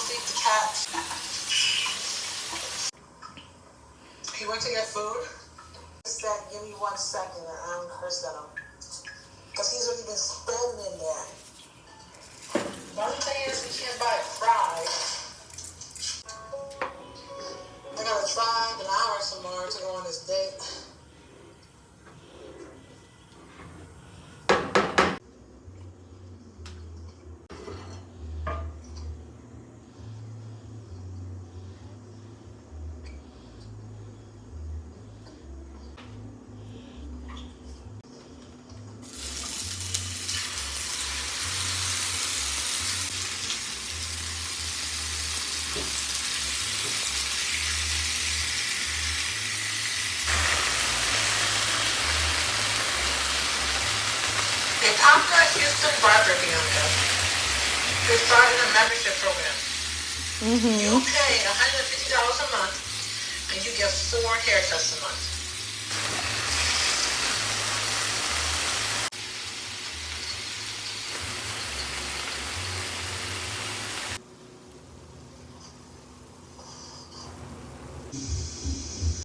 feed the cat. He went to get food. He said, give me 1 second, and I'm cursed at him. Because he's already been standing in there. The only thing is, we can't buy fries. I gotta drive an hour tomorrow to go on this date. They popped up Houston Barber, Bianca. They started a membership program. You pay $150 a month, and you get 4 haircuts a month.